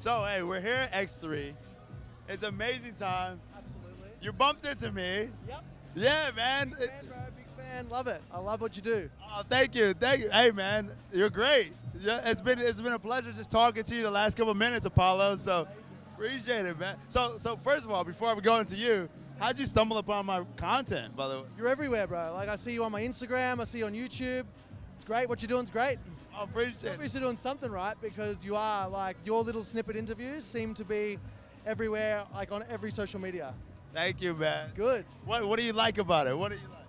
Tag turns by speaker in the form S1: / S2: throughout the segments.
S1: So, hey, we're here at X3. It's an amazing time.
S2: Absolutely.
S1: You bumped into me.
S2: Yep.
S1: Yeah, man.
S2: Big fan, bro. Big fan. Love it. I love what you do.
S1: Oh, thank you. Thank you. Hey, man, you're great. Yeah, it's been a pleasure just talking to you the last couple minutes, Apollo. So, appreciate it, man. So first of all, before we go into you, how'd you stumble upon my content, by the way?
S2: You're everywhere, bro. Like I see you on my Instagram. I see you on YouTube. It's great. What you're doing's great.
S1: I appreciate
S2: You're
S1: it.
S2: obviously doing something right because you are like your little snippet interviews seem to be everywhere, like on every social media.
S1: Thank you, man.
S2: Good.
S1: What do you like about it? What do you like?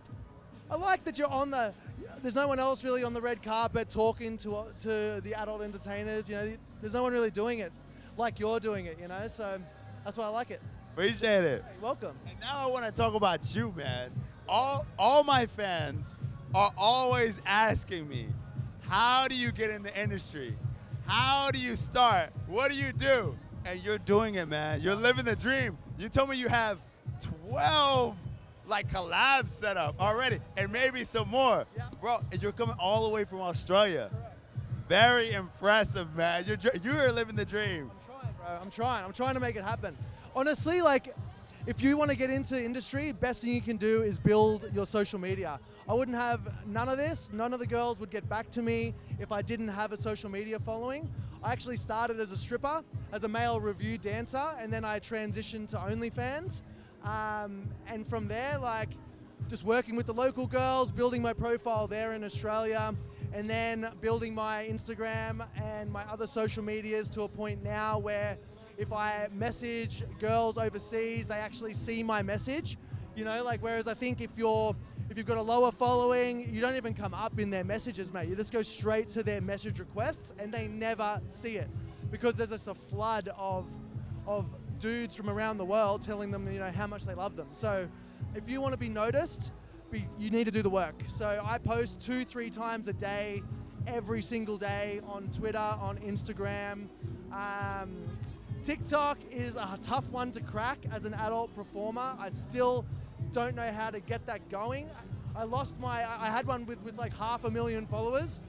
S2: I like that you're on the. There's no one else really on the red carpet talking to the adult entertainers. You know, there's no one really doing it like you're doing it. You know, so that's why I like it.
S1: Appreciate it.
S2: Hey, welcome.
S1: And now I want to talk about you, man. All my fans are always asking me, how do you get in the industry? How do you start? What do you do? And you're doing it, man. You're living the dream. You told me you have 12 like collabs set up already, and maybe some more.
S2: Yeah.
S1: Bro, and you're coming all the way from Australia.
S2: Correct.
S1: Very impressive, man. You're living the dream.
S2: I'm trying, bro. I'm trying. I'm trying to make it happen. Honestly, like, if you want to get into industry, best thing you can do is build your social media. I wouldn't have none of this. None of the girls would get back to me if I didn't have a social media following. I actually started as a stripper, as a male review dancer, and then I transitioned to OnlyFans. And from there, like, just working with the local girls, building my profile there in Australia, and then building my Instagram and my other social medias to a point now where if I message girls overseas, they actually see my message. You know, like, whereas I think if you've got a lower following, you don't even come up in their messages, mate. You just go straight to their message requests and they never see it because there's just a flood of dudes from around the world telling them, you know, how much they love them. So if you want to be noticed, you need to do the work. So I post 2-3 times a day, every single day on Twitter, on Instagram. TikTok is a tough one to crack as an adult performer. I still don't know how to get that going. I had one with like 500,000 followers.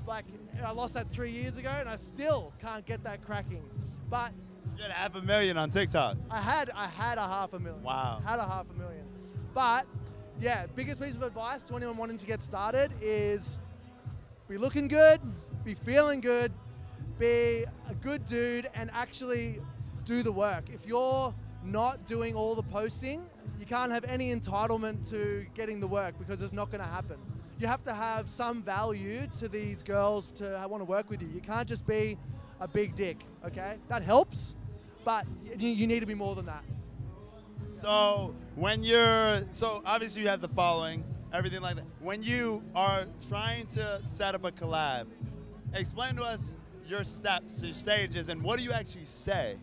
S2: Like, I lost that 3 years ago and I still can't get that cracking. But
S1: You had 500,000 on TikTok.
S2: I had a 500,000.
S1: Wow.
S2: Had a 500,000. But yeah, biggest piece of advice to anyone wanting to get started is be looking good, be feeling good, be a good dude, and actually do the work. If you're not doing all the posting, you can't have any entitlement to getting the work because it's not going to happen. You have to have some value to these girls to want to work with you. You can't just be a big dick, okay? That helps, but you need to be more than that.
S1: So so obviously you have the following, everything like that. When you are trying to set up a collab, explain to us your steps, your stages, and what do you actually say?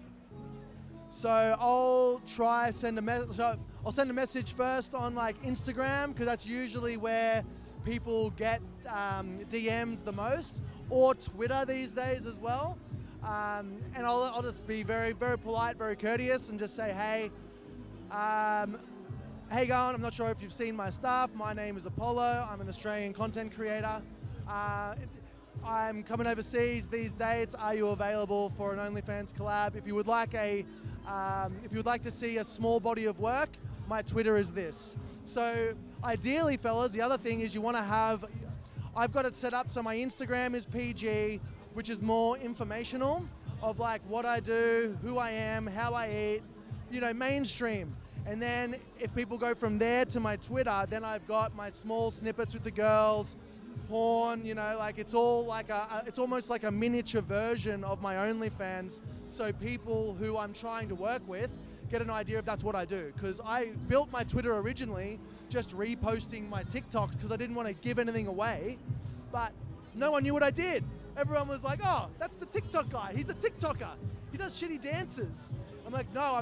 S2: So I'll send a message first on like Instagram because that's usually where people get DMs the most, or Twitter these days as well. And I'll just be very, very polite, very courteous, and just say, hey, hey going, I'm not sure if you've seen my stuff. My name is Apollo. I'm an Australian content creator. I'm coming overseas these dates. Are you available for an OnlyFans collab? If you would like to see a small body of work, my Twitter is this. So ideally, fellas, the other thing is you want to have, I've got it set up so my Instagram is PG, which is more informational of like what I do, who I am, how I eat, you know, mainstream. And then if people go from there to my Twitter, then I've got my small snippets with the girls, porn, you know, like it's all like it's almost like a miniature version of my OnlyFans. So people who I'm trying to work with get an idea if that's what I do. Because I built my Twitter originally just reposting my TikToks because I didn't want to give anything away, but no one knew what I did. Everyone was like, oh, that's the TikTok guy. He's a TikToker. He does shitty dances. I'm like, no,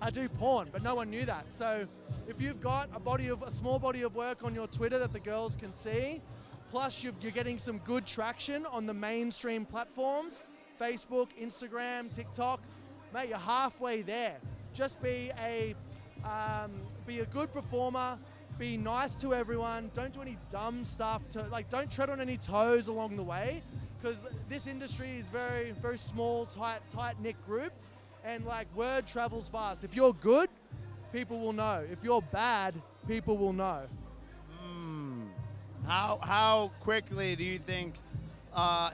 S2: I do porn, but no one knew that. So if you've got a small body of work on your Twitter that the girls can see, plus you're getting some good traction on the mainstream platforms, Facebook, Instagram, TikTok, mate, you're halfway there. Just be a good performer, be nice to everyone, don't do any dumb stuff don't tread on any toes along the way. because this industry is very, very small, tight-knit group, and like word travels fast. If you're good, people will know. If you're bad, people will know.
S1: How quickly do you think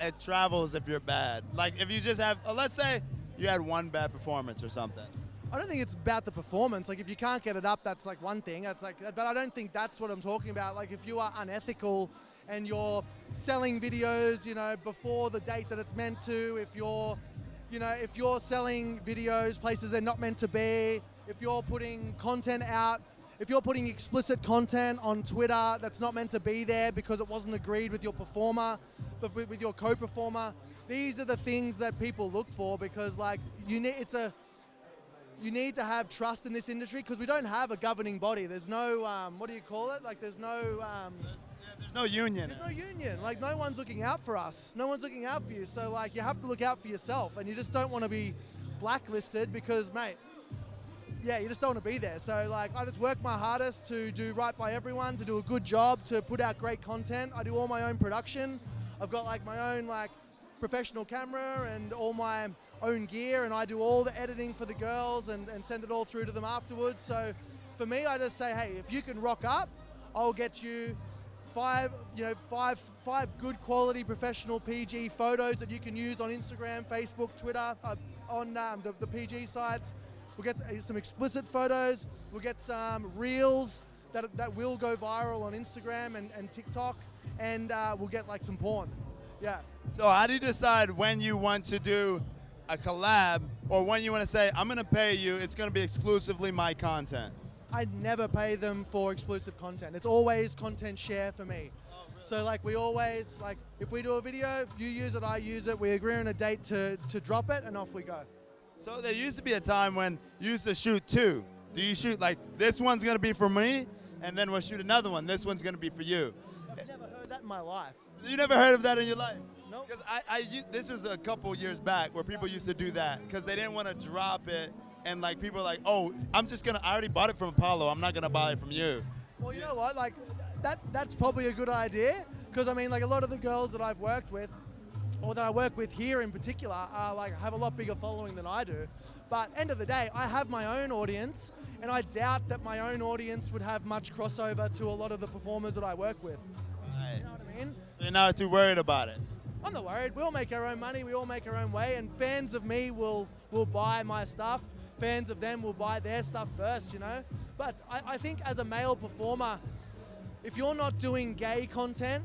S1: it travels if you're bad? Like if you just have, let's say you had one bad performance or something.
S2: I don't think it's about the performance. Like if you can't get it up, that's like one thing. That's like, but I don't think that's what I'm talking about. Like if you are unethical and you're selling videos, you know, before the date that it's meant to, if you're selling videos places they're not meant to be, if you're putting content out, if you're putting explicit content on Twitter that's not meant to be there because it wasn't agreed with your performer, but with your co-performer, these are the things that people look for, because like you need to have trust in this industry, because we don't have a governing body. There's no, what do you call it? Like there's no...
S1: there's no union.
S2: There's no union. Like no one's looking out for us. No one's looking out for you. So like you have to look out for yourself, and you just don't want to be blacklisted because, mate, yeah, you just don't want to be there. So like I just work my hardest to do right by everyone, to do a good job, to put out great content. I do all my own production. I've got like my own like professional camera and all my own gear, and I do all the editing for the girls and send it all through to them afterwards. So for me, I just say, hey, if you can rock up, I'll get you five good quality professional PG photos that you can use on Instagram, Facebook, Twitter, on the PG sites. We'll get some explicit photos. We'll get some reels that will go viral on Instagram and TikTok, and we'll get like some porn. Yeah.
S1: So how do you decide when you want to do a collab, or when you want to say, I'm going to pay you, it's going to be exclusively my content?
S2: I never pay them for exclusive content. It's always content share for me. Oh, really? So like we always, like if we do a video, you use it, I use it, we agree on a date to drop it, and off we go.
S1: So there used to be a time when you used to shoot two. Do you shoot like, this one's going to be for me, and then we'll shoot another one, this one's going to be for you?
S2: I've never heard that in my life.
S1: You never heard of that in your life?
S2: No.
S1: Because this was a couple years back where people used to do that because they didn't want to drop it, and like people are like, oh, I already bought it from Apollo, I'm not gonna buy it from you.
S2: Well, you know what, like that's probably a good idea, because I mean, like a lot of the girls that I've worked with, or that I work with here in particular, are like have a lot bigger following than I do. But end of the day, I have my own audience, and I doubt that my own audience would have much crossover to a lot of the performers that I work with.
S1: Right.
S2: You know what I mean?
S1: So you're not too worried about it.
S2: I'm not worried. We all make our own money. We all make our own way. And fans of me will buy my stuff. Fans of them will buy their stuff first, you know? But I think as a male performer, if you're not doing gay content,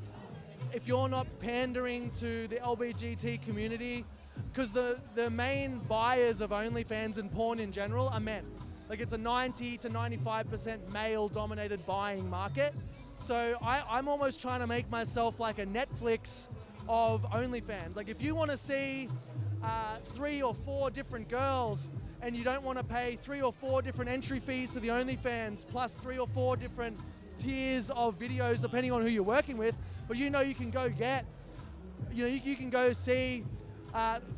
S2: if you're not pandering to the LGBT community, because the main buyers of OnlyFans and porn in general are men. Like it's a 90 to 95% male-dominated buying market. So I'm almost trying to make myself like a Netflix of OnlyFans. Like if you want to see 3 or 4 different girls, and you don't want to pay 3 or 4 different entry fees to the OnlyFans, plus 3 or 4 different tiers of videos depending on who you're working with, but you know you can go get, you can go see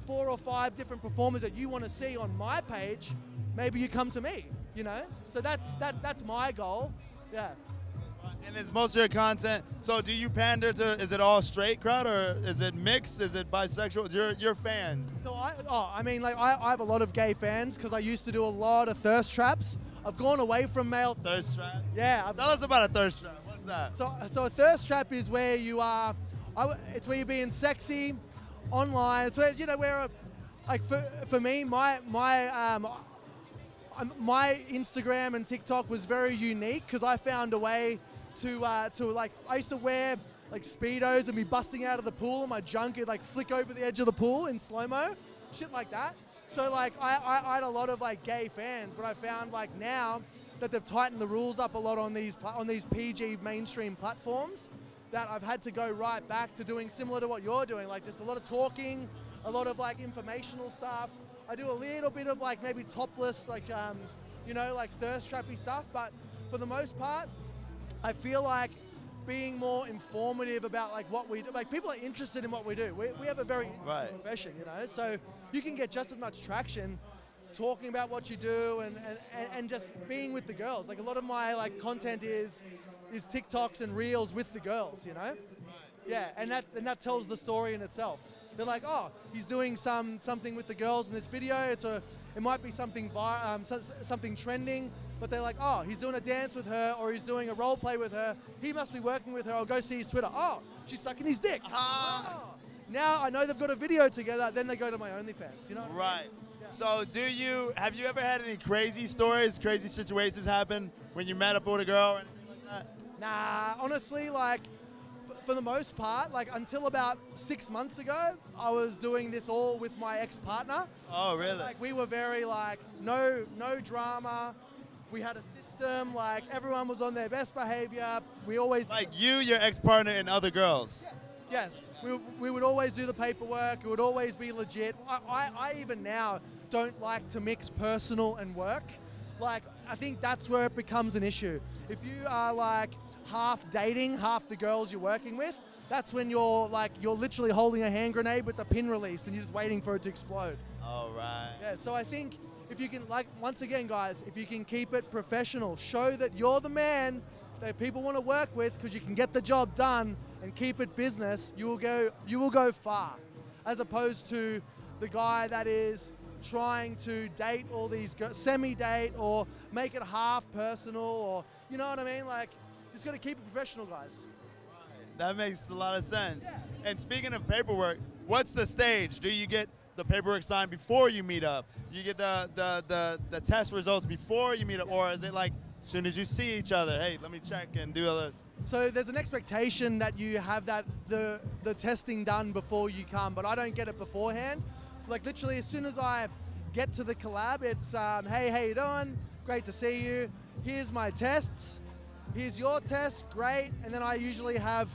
S2: 4 or 5 different performers that you want to see on my page. Maybe you come to me, you know. So that's my goal. Yeah.
S1: And is most of your content, so do you pander to, is it all straight crowd, or is it mixed, is it bisexual, your fans?
S2: So I have a lot of gay fans, because I used to do a lot of thirst traps. I've gone away from male.
S1: Thirst trap?
S2: Yeah.
S1: Tell us about a thirst trap, what's that?
S2: So a thirst trap is where you are, it's where you're being sexy online. It's where, like for me, my Instagram and TikTok was very unique, because I found a way to like, I used to wear like Speedos and be busting out of the pool, and my junk would like flick over the edge of the pool in slow-mo, shit like that. So like I had a lot of like gay fans, but I found like now that they've tightened the rules up a lot on these PG mainstream platforms, that I've had to go right back to doing similar to what you're doing, like just a lot of talking, a lot of like informational stuff. I do a little bit of like maybe topless, like like thirst trappy stuff, but for the most part, I feel like being more informative about like what we do. Like people are interested in what we do. We have a very interesting profession, so you can get just as much traction talking about what you do and just being with the girls. Like a lot of my like content is TikToks and reels with the girls, Yeah, and that tells the story in itself. They're like, oh, he's doing something with the girls in this video. It might be something something trending, but they're like, oh, he's doing a dance with her, or he's doing a role play with her. He must be working with her. I'll go see his Twitter. Oh, she's sucking his dick. Oh. Now I know they've got a video together. Then they go to my OnlyFans. You know?
S1: Right. Yeah. So have you ever had any crazy stories, crazy situations happen when you met up with a girl or anything like that?
S2: Nah, honestly, like, for the most part, like until about 6 months ago, I was doing this all with my ex-partner.
S1: Oh, really?
S2: So, like, we were very like, no drama. We had a system, like everyone was on their best behavior. We always
S1: like you, your ex-partner, and other girls.
S2: Yes. We would always do the paperwork. It would always be legit. I even now don't like to mix personal and work. Like, I think that's where it becomes an issue. If you are like half dating half the girls you're working with, that's when you're literally holding a hand grenade with the pin released and you're just waiting for it to explode.
S1: All right.
S2: Yeah, so I think if you can, like, once again, guys, if you can keep it professional, show that you're the man that people want to work with because you can get the job done and keep it business, you will go far. As opposed to the guy that is trying to date all these semi-date or make it half personal, or, you know what I mean? Like, just got to keep it professional, guys.
S1: That makes a lot of sense.
S2: Yeah.
S1: And speaking of paperwork, what's the stage? Do you get the paperwork signed before you meet up? You get the test results before you meet up? Or is it like, as soon as you see each other, hey, let me check and do all this?
S2: So there's an expectation that you have the testing done before you come, but I don't get it beforehand. Like, literally, as soon as I get to the collab, it's, hey, how you doing? Great to see you. Here's my tests. Here's your test, great. And then I usually have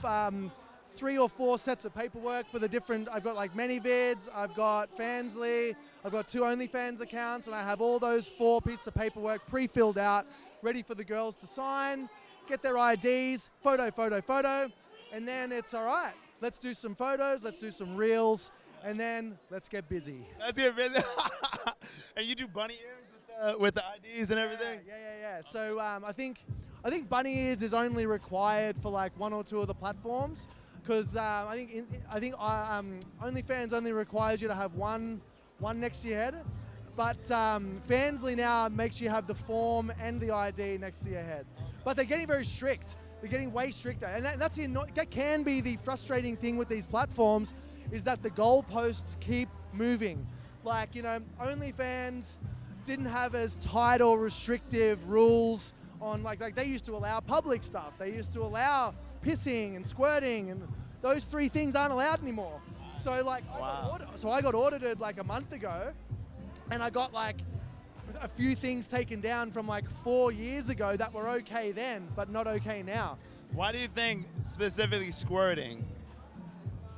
S2: 3 or 4 sets of paperwork for the different, I've got like ManyVids, I've got Fansly, I've got 2 OnlyFans accounts, and I have all those 4 pieces of paperwork pre-filled out, ready for the girls to sign, get their IDs, photo, and then it's all right. Let's do some photos, let's do some reels, and then let's get busy.
S1: Let's get busy. And you do bunny ears with the IDs and everything?
S2: Yeah. So I think bunny ears is only required for like 1 or 2 of the platforms, because I think OnlyFans only requires you to have one next to your head, but Fansly now makes you have the form and the ID next to your head. But they're getting very strict. They're getting way stricter, and that can be the frustrating thing with these platforms, is that the goalposts keep moving. Like, you know, OnlyFans didn't have as tight or restrictive rules on, like they used to allow public stuff. They used to allow pissing and squirting, and those 3 things aren't allowed anymore. So like, I got audited like a month ago, and I got like a few things taken down from like 4 years ago that were okay then, but not okay now.
S1: Why do you think specifically squirting?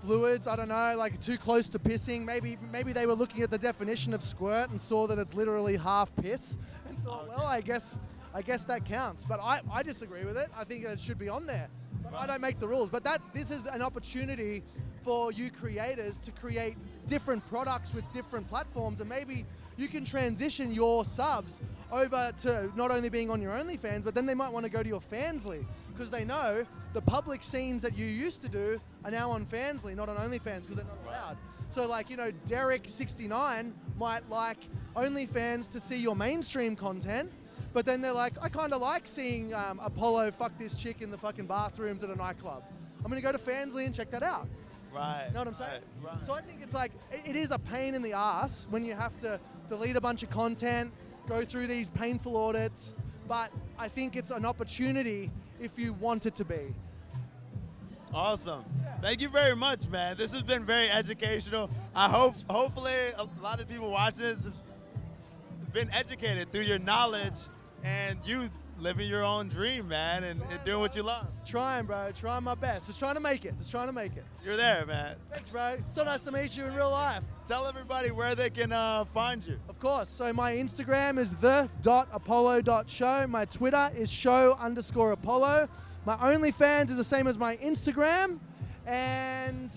S2: Fluids, I don't know, like too close to pissing. Maybe they were looking at the definition of squirt and saw that it's literally half piss and thought, well, I guess that counts. But I disagree with it. I think it should be on there. But I don't make the rules. But this is an opportunity for you creators to create different products with different platforms, and maybe you can transition your subs over to not only being on your OnlyFans, but then they might want to go to your Fansly, because they know the public scenes that you used to do are now on Fansly, not on OnlyFans, because they're not allowed. So like, you know, Derek69 might like OnlyFans to see your mainstream content, but then they're like, I kind of like seeing Apollo fuck this chick in the fucking bathrooms at a nightclub. I'm going to go to Fansly and check that out.
S1: Right.
S2: You know what I'm saying?
S1: Right.
S2: So I think it's like, it is a pain in the ass when you have to delete a bunch of content, go through these painful audits, but I think it's an opportunity if you want it to be.
S1: Awesome. Yeah. Thank you very much, man. This has been very educational. I hopefully a lot of people watching this have been educated through your knowledge and you living your own dream, man, and doing what you love.
S2: Trying, bro. Trying my best. Just trying to make it.
S1: You're there, man.
S2: Thanks, bro. So nice to meet you in real life.
S1: Tell everybody where they can find you.
S2: Of course. So my Instagram is the.apollo.show. My Twitter is show_Apollo. My OnlyFans is the same as my Instagram, and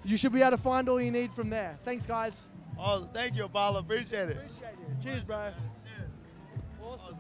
S2: you should be able to find all you need from there. Thanks, guys.
S1: Oh, thank you, Apollo. Appreciate it.
S2: Appreciate you. Cheers, bro.
S1: Cheers.
S2: Awesome.